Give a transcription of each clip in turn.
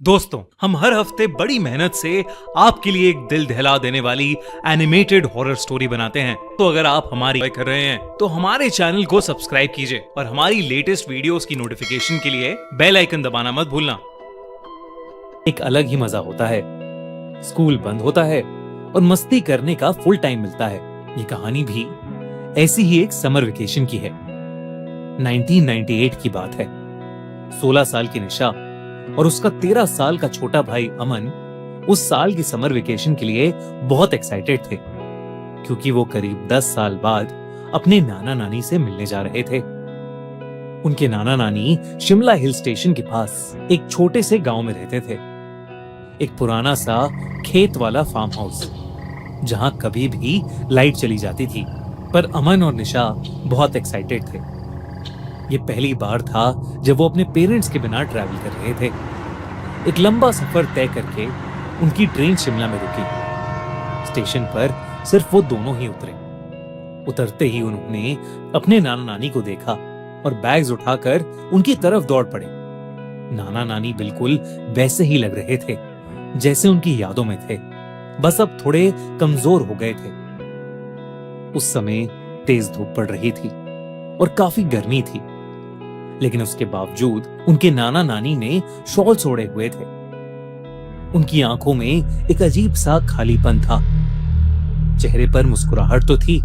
दोस्तों, हम हर हफ्ते बड़ी मेहनत से आपके लिए एक दिल दहला देने वाली एनिमेटेड हॉरर स्टोरी बनाते हैं। तो अगर आप हमारी कर रहे हैं तो हमारे चैनल को सब्सक्राइब कीजिए और हमारी लेटेस्ट वीडियोस की नोटिफिकेशन के लिए बेल आइकन दबाना मत भूलना। एक अलग ही मजा होता है। स्कूल बंद होता है और मस्ती करने का फुल टाइम मिलता है। ये कहानी भी ऐसी ही एक समर वेकेशन की है। 1998 की बात है। 16 साल की निशा और उसका 13 साल का छोटा भाई अमन उस साल की समर वेकेशन के लिए बहुत एक्साइटेड थे, क्योंकि वो करीब 10 साल बाद अपने नाना नानी से मिलने जा रहे थे। उनके नाना नानी शिमला हिल स्टेशन के पास एक छोटे से गांव में रहते थे। एक पुराना सा खेत वाला फार्म हाउस, जहां कभी भी लाइट चली जाती थी। पर अमन और निशा बहुत एक्साइटेड थे। ये पहली बार था जब वो अपने पेरेंट्स के बिना ट्रैवल कर रहे थे। एक लंबा सफर तय करके उनकी ट्रेन शिमला में रुकी। स्टेशन पर सिर्फ वो दोनों ही उतरे। उतरते ही उन्होंने अपने नाना नानी को देखा और बैग्स उठाकर उनकी तरफ दौड़ पड़े। नाना नानी बिल्कुल वैसे ही लग रहे थे जैसे उनकी यादों में थे, बस अब थोड़े कमजोर हो गए थे। उस समय तेज धूप पड़ रही थी और काफी गर्मी थी, लेकिन उसके बावजूद उनके नाना नानी ने शॉल ओढ़े हुए थे। उनकी आंखों में एक अजीब सा खालीपन था। चेहरे पर मुस्कुराहट तो थी,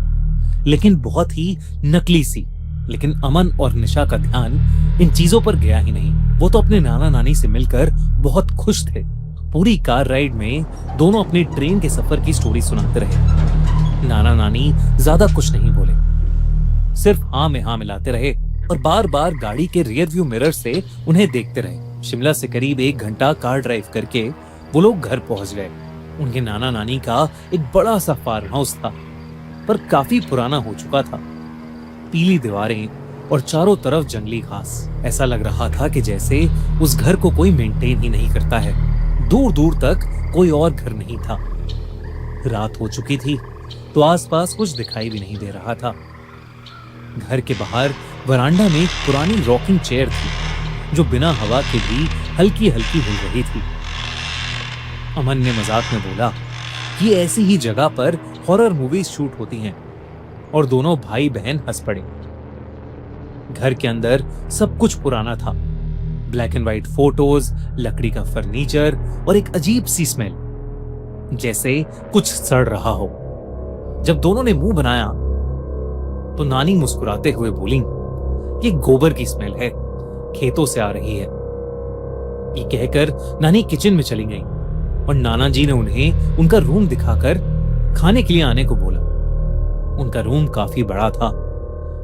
लेकिन बहुत ही नकली सी। लेकिन अमन और निशा का ध्यान इन चीजों पर गया ही नहीं। वो तो अपने नाना नानी से मिलकर बहुत खुश थे। पूरी कार राइड में दोनों अपनी ट्रेन के सफर की स्टोरी सुनाते रहे। नाना नानी ज्यादा कुछ नहीं बोले, सिर्फ हाँ में हाँ मिलाते रहे और बार बार गाड़ी के रियर व्यू मिरर से उन्हें देखते रहे। शिमला से करीब 1 घंटा कार ड्राइव करके वो लोग घर पहुंच गए। उनके नाना नानी का एक बड़ा सा फार्म हाउस था, पर काफी पुराना हो चुका था। पीली दीवारें और चारों तरफ जंगली घास। ऐसा लग रहा था कि जैसे उस घर को कोई मेंटेन ही नहीं करता है। दूर दूर तक कोई और घर नहीं था। रात हो चुकी थी तो आसपास कुछ दिखाई भी नहीं दे रहा था। घर के बाहर वरांडा में एक पुरानी रॉकिंग चेयर थी, जो बिना हवा के भी हल्की हल्की हिल रही थी। अमन ने मजाक में बोला कि ऐसी ही जगह पर हॉरर मूवीज शूट होती हैं, और दोनों भाई बहन हंस पड़े। घर के अंदर सब कुछ पुराना था। ब्लैक एंड व्हाइट फोटोज, लकड़ी का फर्नीचर और एक अजीब सी स्मेल, जैसे कुछ सड़ रहा हो। जब दोनों ने मुंह बनाया तो नानी मुस्कुराते हुए बोली, ये गोबर की स्मेल है, खेतों से आ रही है। ये कहकर नानी किचन में चली गई और नाना जी ने उन्हें उनका रूम दिखाकर खाने के लिए आने को बोला। उनका रूम काफी बड़ा था,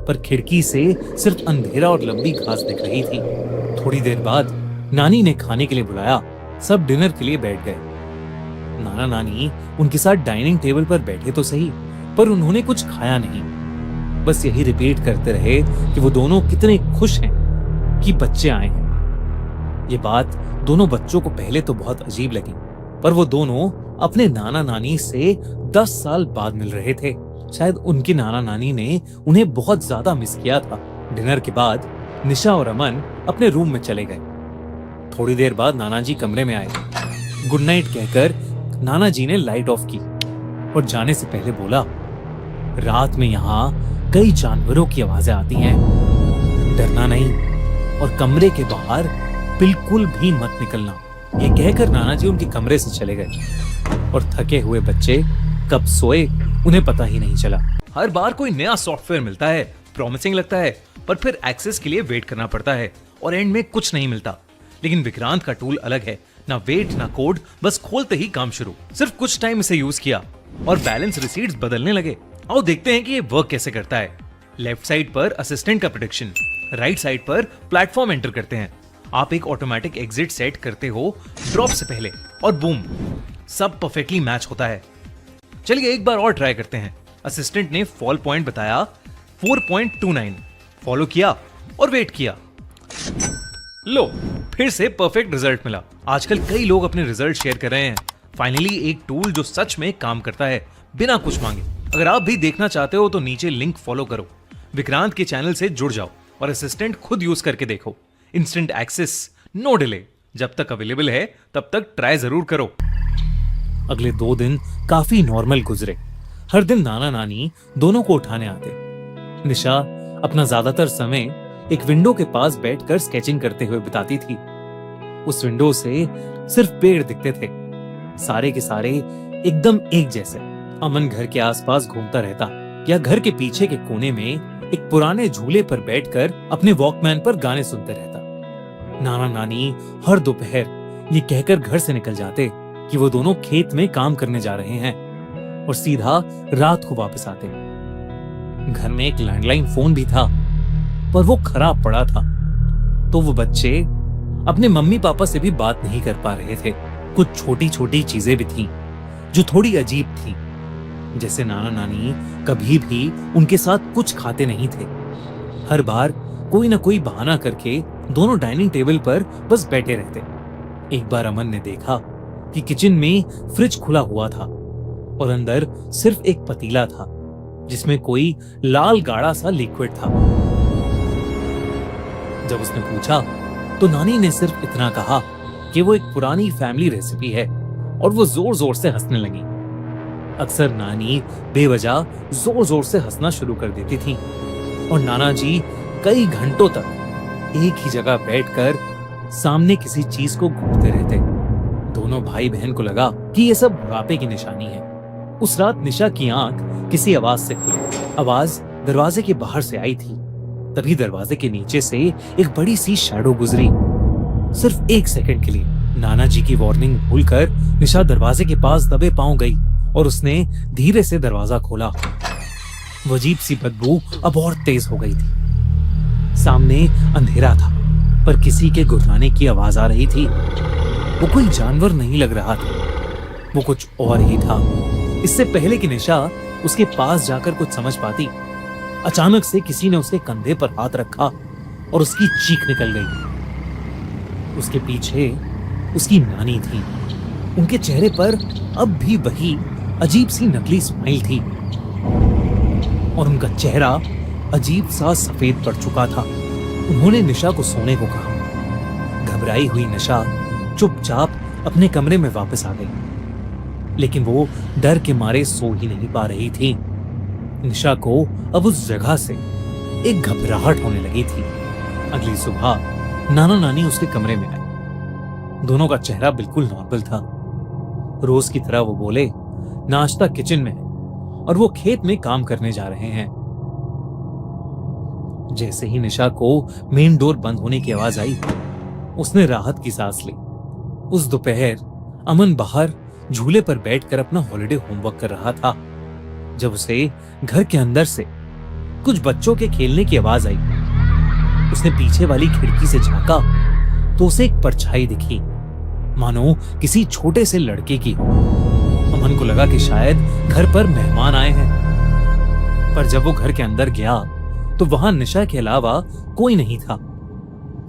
पर खिड़की से सिर्फ अंधेरा और लंबी घास दिख रही थी। थोड़ी देर बाद नानी ने खाने के लिए बुलाया। सब डिनर के लिए बैठ गए। नाना नानी उनके साथ डाइनिंग टेबल पर बैठे तो सही, पर उन्होंने कुछ खाया नहीं। बस यही रिपीट करते रहे कि वो दोनों कितने खुश हैं कि बच्चे आए हैं। ये बात दोनों बच्चों को पहले तो बहुत अजीब लगी, पर वो दोनों अपने नाना नानी से 10 साल बाद मिल रहे थे। शायद उनकी नाना नानी ने उन्हें बहुत ज्यादा मिस किया था। डिनर के बाद निशा और अमन अपने रूम में चले गए। थोड़ी देर बाद नाना जी कमरे में आए। गुड नाइट कहकर नाना जी ने लाइट ऑफ की और जाने से पहले बोला, रात में यहाँ कई जानवरों की आवाजें आती हैं, डरना नहीं और कमरे के बाहर बिल्कुल भी मत निकलना। ये कहकर नाना जी उनके कमरे से चले गए और थके हुए बच्चे कब सोए उन्हें पता ही नहीं चला। हर बार कोई नया सॉफ्टवेयर मिलता है, प्रॉमिसिंग लगता है, पर फिर एक्सेस के लिए वेट करना पड़ता है और एंड में कुछ नहीं मिलता। लेकिन विक्रांत का टूल अलग है, ना वेट ना कोड, बस खोलते ही काम शुरू। सिर्फ कुछ टाइम इसे यूज किया और बैलेंस रिसीट्स बदलने लगे। आओ देखते हैं कि ये वर्क कैसे करता है। लेफ्ट साइड पर असिस्टेंट का प्रेडिक्शन, राइट साइड पर प्लेटफॉर्म एंटर करते हैं। आप एक ऑटोमेटिक एग्जिट सेट करते हो ड्रॉप से पहले और बूम, सब परफेक्टली मैच होता है। चलिए एक बार और ट्राई करते हैं। असिस्टेंट ने फॉल पॉइंट बताया 4.29, फॉलो किया और वेट किया। लो, फिर से परफेक्ट रिजल्ट मिला। आजकल कई लोग अपने रिजल्ट शेयर कर रहे हैं। फाइनली एक टूल जो सच में काम करता है बिना कुछ मांगे। अगर आप भी देखना चाहते हो तो नीचे लिंक फॉलो करो, विक्रांत के चैनल से जुड़ जाओ और असिस्टेंट खुद यूज करके देखो। Instant access, no delay. जब तक अवेलेबल है तब तक ट्राई जरूर करो। अगले 2 दिन काफी नॉर्मल गुजरे। हर दिन नाना नानी दोनों को उठाने आते। निशा अपना ज्यादातर समय एक विंडो के पास बैठकर स्केचिंग करते हुए बिताती थी। उस विंडो से सिर्फ पेड़ दिखते थे, सारे के सारे एकदम एक जैसे। अमन घर के आसपास घूमता रहता या घर के पीछे के कोने में एक पुराने झूले पर बैठकर अपने वॉकमैन पर गाने सुनते रहता। नाना नानी हर दोपहर ये कहकर घर से निकल जाते कि वो दोनों खेत में काम करने जा रहे हैं और सीधा रात को वापस आते। घर में एक लैंडलाइन फोन भी था, पर वो खराब पड़ा था, तो वो बच्चे अपने मम्मी पापा से भी बात नहीं कर पा रहे थे। कुछ छोटी छोटी चीजें भी थीं जो थोड़ी अजीब थी, जैसे नाना नानी कभी भी उनके साथ कुछ खाते नहीं थे। हर बार कोई ना कोई बहाना करके दोनों डाइनिंग टेबल पर बस बैठे रहते। एक बार अमन ने देखा कि किचन में फ्रिज खुला हुआ था और अंदर सिर्फ एक पतीला था जिसमें कोई लाल गाढ़ा सा लिक्विड था। जब उसने पूछा तो नानी ने सिर्फ इतना कहा कि वो एक पुरानी फैमिली रेसिपी है और वो जोर जोर से हंसने लगी। अक्सर नानी बेवजह जोर जोर से हंसना शुरू कर देती थी और नाना जी कई घंटों तक एक ही जगह बैठकर सामने किसी चीज को घूरते रहते। दोनों भाई बहन को लगा कि ये सब बुढ़ापे की निशानी है। उस रात निशा की आंख किसी आवाज से खुली। आवाज दरवाजे के बाहर से आई थी। तभी दरवाजे के नीचे से एक बड़ी सी शैडो गुजरी, सिर्फ 1 सेकंड के लिए। नाना जी की वार्निंग भूलकर निशा दरवाजे के पास दबे पांव गई और उसने धीरे से दरवाजा खोला। वो अजीब सी बदबू अब और तेज हो गई थी। सामने अंधेरा था, पर किसी के गुर्राने की आवाज आ रही थी। वो कोई जानवर नहीं लग रहा था, वो कुछ और ही था। इससे पहले कि निशा उसके पास जाकर कुछ समझ पाती, अचानक से किसी ने उसके कंधे पर हाथ रखा और उसकी चीख निकल गई। उसके पीछे उसकी नानी थी। उनके चेहरे पर अब भी वही अजीब सी नकली स्माइल थी और उनका चेहरा अजीब सा सफेद पड़ चुका था। उन्होंने निशा को सोने को कहा। घबराई हुई निशा चुपचाप अपने कमरे में वापस आ गई, लेकिन वो डर के मारे सो ही नहीं पा रही थी। निशा को अब उस जगह से एक घबराहट होने लगी थी। अगली सुबह नाना नानी उसके कमरे में आए। दोनों का चेहरा बिल्कुल नॉर्मल था। रोज की तरह वो बोले, नाश्ता किचन में है और वो खेत में काम करने जा रहे हैं। जैसे ही निशा को मेन डोर बंद होने की आवाज आई, उसने राहत की सांस ली। उस दोपहर अमन बाहर झूले पर बैठकर अपना हॉलिडे होमवर्क कर रहा था जब उसे घर के अंदर से कुछ बच्चों के खेलने की आवाज आई। उसने पीछे वाली खिड़की से झांका तो उसे एक परछाई दिखी, मानो किसी छोटे से लड़के की हो। अमन को लगा कि शायद घर पर मेहमान आए हैं, पर जब वो घर के अंदर गया तो वहां निशा के अलावा कोई नहीं था।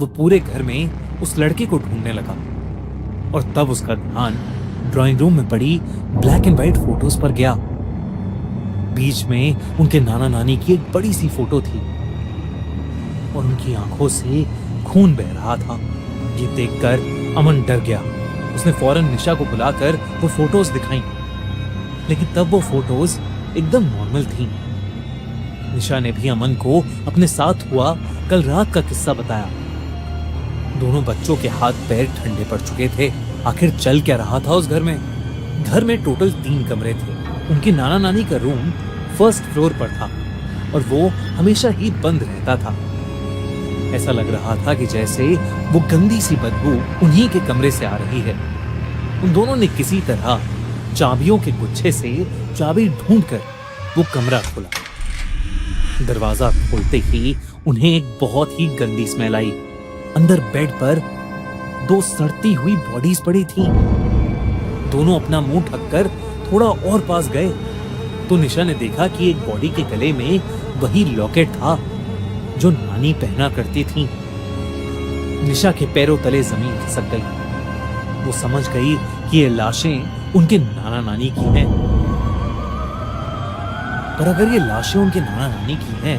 वो पूरे घर में उस लड़के को ढूंढने लगा और तब उसका ध्यान ड्राइंग रूम में पड़ी ब्लैक एंड व्हाइट फोटोज पर गया। बीच में उनके नाना नानी की एक बड़ी सी फोटो थी और उनकी आंखों से खून बह रहा था। ये देखकर अमन डर गया। उसने फौरन निशा को बुलाकर वो फोटोज दिखाई, लेकिन तब वो फोटोज एकदम नॉर्मल थी। निशा ने भी अमन को अपने साथ हुआ कल रात का किस्सा बताया। दोनों बच्चों के हाथ पैर ठंडे पड़ चुके थे। आखिर चल क्या रहा था उस घर में? घर में टोटल 3 कमरे थे। उनके नाना नानी का रूम फर्स्ट फ्लोर पर था और वो हमेशा ही बंद रहता था। ऐसा लग रहा था कि जैसे वो गंदी सी बदबू उन्हीं के कमरे से आ रही है। उन दोनों ने किसी तरह चाबियों के गुच्छे से चाबी ढूंढकर वो कमरा खोला। दरवाजा खोलते ही उन्हें एक बहुत ही गंदी स्मेल आई। अंदर बेड पर 2 सड़ती हुई बॉडीज पड़ी थी। दोनों अपना मुंह ढककर थोड़ा और पास गए तो निशा ने देखा कि एक बॉडी के गले में वही लॉकेट था जो नानी पहना करती थी। निशा के पैरों तले जमीन खिसक गई। वो समझ गई कि ये लाशें उनके नाना नानी की हैं। पर अगर ये लाशें उनके नाना नानी की हैं,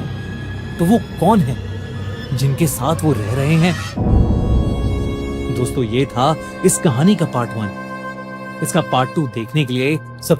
तो वो कौन है जिनके साथ वो रह रहे हैं? दोस्तों ये था इस कहानी का पार्ट 1। इसका पार्ट 2 देखने के लिए सब